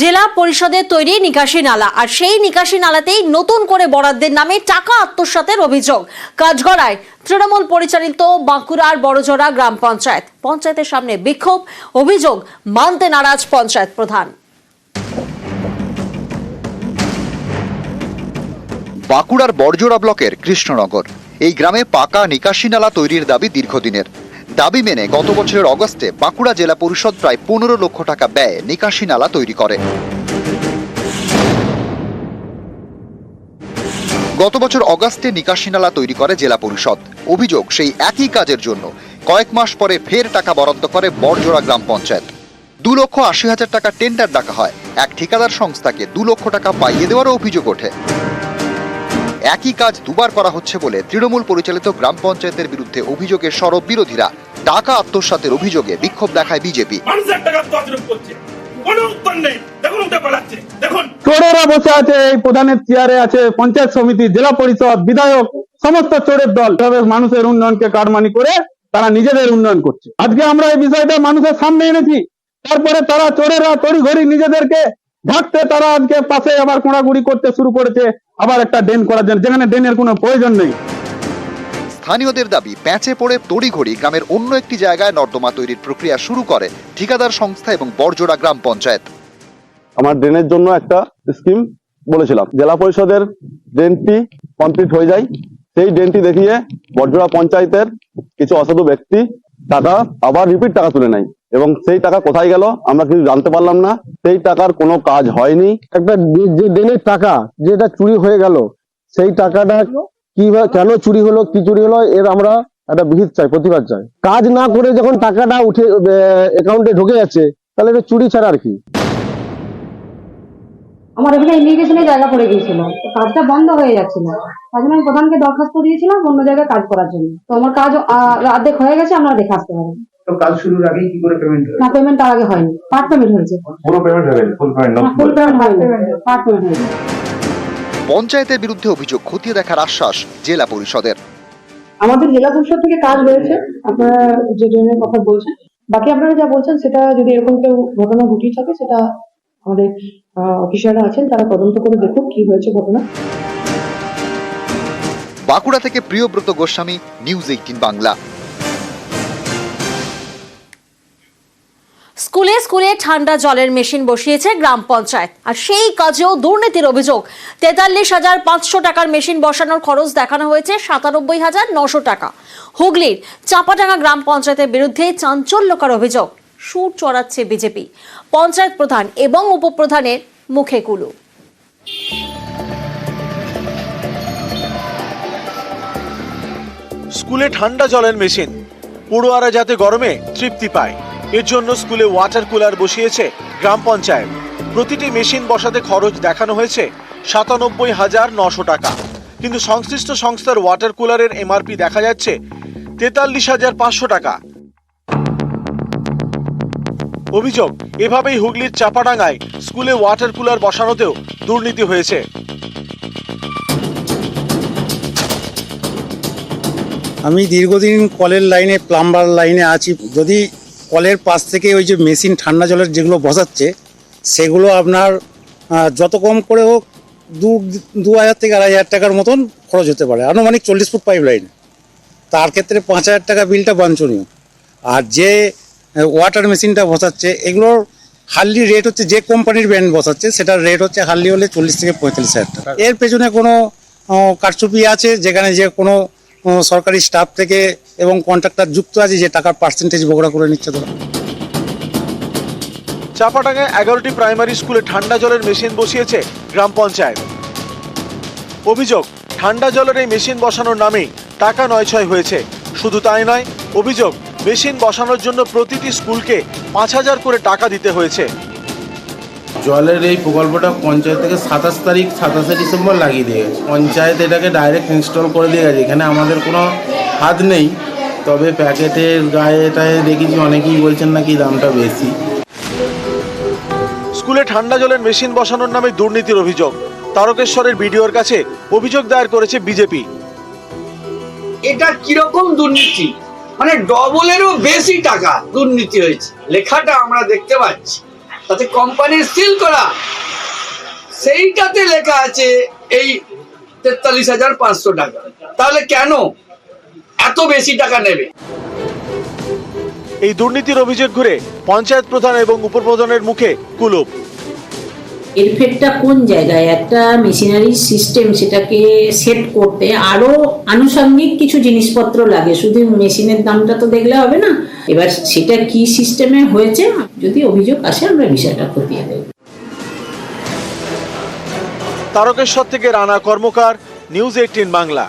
জেলা পরিষদের তৈরি নিকাশি নালা, আর সেই নিকাশি নালাতেই নতুন করে বরাদ্দের নামে টাকা আত্মসাতের অভিযোগ কাঠগড়ায় তৃণমূল পরিচালিত বাঁকুড়ার বড়জোড়া গ্রাম পঞ্চায়েত। পঞ্চায়েতের সামনে বিক্ষোভ, অভিযোগ মানতে নারাজ পঞ্চায়েত প্রধান। বাঁকুড়ার বড়জোড়া ব্লকের কৃষ্ণনগর এই গ্রামে পাকা নিকাশি নালা তৈরির দাবি দীর্ঘদিনের। দাবি মেনে গত বছরের অগস্টে বাঁকুড়া জেলা পরিষদ প্রায় 15 লক্ষ টাকা ব্যয়ে নিকাশি নালা তৈরি করে। গত বছর অগস্টে নিকাশি নালা তৈরি করে জেলা পরিষদ। অভিযোগ, সেই একই কাজের জন্য কয়েক মাস পরে ফের টাকা বরাদ্দ করে বড়জোড়া গ্রাম পঞ্চায়েত। 2,80,000 টাকা টেন্ডার ডাকা হয়। এক ঠিকাদার সংস্থাকে 2 লক্ষ টাকা পাইয়ে দেওয়ারও অভিযোগ ওঠে। একই কাজ দুবার করা হচ্ছে বলে তৃণমূল পরিচালিত গ্রাম পঞ্চায়েতের বিরুদ্ধে অভিযোগের সরব বিরোধীরা। টাকা আত্মসাতের অভিযোগে বিক্ষোভ দেখায় বিজেপি। চোরেরা বসে আছে, এই প্রধানের চেয়ারে আছে পঞ্চায়েত সমিতি, জেলা পরিষদ, বিধায়ক, সমস্ত চোরের দল মানুষের উন্নয়নকে কারমানি করে তারা নিজেদের উন্নয়ন করছে। আজকে আমরা এই বিষয়টা মানুষের সামনে এনেছি, তারপরে তারা চোরেরা তড়িঘড়ি নিজেদেরকে ঢাকতে তারা আজকে পাশে আবার কোড়াগুড়ি করতে শুরু করেছে, আবার একটা ড্রেন করার জন্য, যেখানে ড্রেনের কোনো প্রয়োজন নেই। স্থানীয়দের দাবি, প্যাঁচে পড়ে তড়িঘড়ি গ্রামের অন্য একটি জায়গায় নর্দমা তৈরির প্রক্রিয়া শুরু করে ঠিকাদার সংস্থা এবং বড়জোড়া গ্রাম পঞ্চায়েত। আমার ড্রেনের জন্য একটা স্কিম বলেছিলাম, জেলা পরিষদের ড্রেনটি কমপ্লিট হয়ে যায়, সেই ড্রেনটি দেখিয়ে বড়জোড়া পঞ্চায়েতের কিছু অসাধু ব্যক্তি টাকা আবার রিপিট টাকা তুলে নেয় এবং সেই টাকা কোথায় গেল আমরা কিছু জানতে পারলাম না। সেই টাকার কোনো কাজ হয়নি। একটা যে ড্রেনের টাকা যেটা চুরি হয়ে গেল, সেই টাকাটা কিভাবে, কেন চুরি হলো, কি চুরি হলো, এর আমরা একটা বিহিত চাই, প্রতিবাদ চাই। কাজ না করে যখন টাকাটা উঠে অ্যাকাউন্টে ঢুকে যাচ্ছে, তাহলে এটা চুরি ছাড়া আর কি। আমার এখানে ইমিগ্রেশনের জায়গা পড়ে গিয়েছিল, কাজটা বন্ধ হয়ে যাচ্ছিল, তার জন্য আমি প্রধানকে দরখাস্ত দিয়েছিলাম অন্য জায়গায় কাজ করার জন্য। তো আমার কাজ অর্ধেক হয়ে গেছে, আপনারা দেখে আসতে পারেন। তো কাজ শুরুর আগে কি করে পেমেন্ট হয়েছে? না, পেমেন্ট তার আগে হয়নি, পার্ট পেমেন্ট হয়েছে। পুরো পেমেন্ট হয়ে গেছে, ফুল পেমেন্ট না? ফুল পেমেন্ট হয়নি, পার্ট পেমেন্ট হয়েছে। পঞ্চায়েতের বিরুদ্ধে অভিযোগ খতিয়ে দেখার আশ্বাস জেলা পরিষদের। আমাদের জেলা পরিষদ থেকে কাজ হয়েছে, আপনারা যে ড্রেনের কথা বলছেন, বাকি আপনারা যা বলছেন সেটা যদি এরকম কেউ ঘটনা ঘটিয়ে থাকে, সেটা আমাদের অফিসাররা আছেন, তারা তদন্ত করে দেখুন কি হয়েছে ঘটনা। বাঁকুড়া থেকে প্রিয়ব্রত গোস্বামী, নিউজ 18 বাংলা। স্কুলে স্কুলে ঠান্ডা জলের মেশিন বসিয়েছে গ্রাম পঞ্চায়েত, আর সেই কাজেও দুর্নীতির অভিযোগ। 43,500 টাকার মেশিন বসানোর খরচ দেখানো হয়েছে 97,900 টাকা। হুগলির চাপাডাঙ্গা গ্রাম পঞ্চায়েতের বিরুদ্ধে চাঞ্চল্যকর অভিযোগ। সুর চড়াচ্ছে বিজেপি। পঞ্চায়েত প্রধান এবং উপপ্রধানের মুখে কুলু। স্কুলে ঠান্ডা জলের মেশিন, পড়ুয়ারা যাতে গরমে তৃপ্তি পায়, এর জন্য স্কুলে ওয়াটার কুলার বসিয়েছে গ্রাম পঞ্চায়েত। প্রতিটি মেশিন বসাতে খরচ দেখানো হয়েছে 97,900 টাকা, কিন্তু সংশ্লিষ্ট সংস্থার ওয়াটার কুলারের এমআরপি দেখা যাচ্ছে 43,500 টাকা। অভিযোগ, এভাবেই হুগলির চাপাডাঙ্গায় স্কুলে ওয়াটার কুলার বসানোতেও দুর্নীতি হয়েছে। আমি দীর্ঘদিন কলের লাইনে, প্লাম্বার লাইনে আছি। যদি কলের পাশ থেকে ওই যে মেশিন ঠান্ডা জলের যেগুলো বসাচ্ছে, সেগুলো আপনার যত কম করে হোক 2,000 থেকে 2,500 টাকার মতন খরচ হতে পারে, আনুমানিক 40 ফুট পাইপ লাইন। তার ক্ষেত্রে 5,000 টাকা বিলটা বাঞ্ছনীয়। আর যে ওয়াটার মেশিনটা বসাচ্ছে, এগুলোর হার্লি রেট হচ্ছে, যে কোম্পানির ব্র্যান্ড বসাচ্ছে সেটার রেট হচ্ছে হার্লি হলে 40 থেকে 45,000 টাকা। এর পেছনে কোনো কারচুপি আছে, যেখানে যে কোনো সরকারি স্টাফ থেকে এবং কন্ট্রাক্টর যুক্ত আছে, যে টাকার পার্সেন্টেজ বগড়া করে নিচ্ছে ধরো। চাপাডাঙ্গায় 11টি প্রাইমারি স্কুলে ঠান্ডা জলের মেশিন বসিয়েছে গ্রাম পঞ্চায়েত। অভিযোগ, ঠান্ডা জলের এই মেশিন বসানোর নামেই টাকা নয়ছয় হয়েছে। শুধু তাই নয়, অভিযোগ মেশিন বসানোর জন্য প্রতিটি স্কুলকে 5,000 করে টাকা দিতে হয়েছে। জলের এই প্রকল্পটা পঞ্চায়েত থেকে 27 ডিসেম্বর লাগিয়ে দিয়ে গেছে। পঞ্চায়েত এটাকে ডাইরেক্ট ইনস্টল করে দিয়ে গেছে, এখানে আমাদের কোনো হাত নেই। তবে প্যাকেটের গায়ে এটায় দেখেছি অনেকেই বলছেন নাকি দামটা বেশি। স্কুলে ঠান্ডা জলের মেশিন বসানোর নামে দুর্নীতির অভিযোগ। তারকেশ্বরের বিডিওর কাছে অভিযোগ দায়ের করেছে বিজেপি। এটা কিরকম দুর্নীতি, মানে ডবলেরও বেশি টাকা দুর্নীতি হয়েছে, লেখাটা আমরা দেখতে পাচ্ছি। তাতে কোম্পানির সিল করা, সেইটাতে লেখা আছে এই 43,500 টাকা। তাহলে কেন এত বেশি টাকা নেবে? এই দুর্নীতির অভিযোগ ঘুরে পঞ্চায়েত প্রধান এবং উপপ্রধানের মুখে কুলুপ। এর ফেরটা কোন জায়গায়? একটা মেশিনারি সিস্টেম, সেটাকে সেট করতে আরো আনুষঙ্গিক কিছু জিনিসপত্র লাগে, শুধু মেশিনের দামটা তো দেখলে হবে না। এবার সেটা কি সিস্টেমে হয়েছে, যদি অভিযোগ আসে আমরা বিষয়টা খতিয়ে দেব। তারকেশ্বর থেকে রানা কর্মকার, নিউজ 18 বাংলা।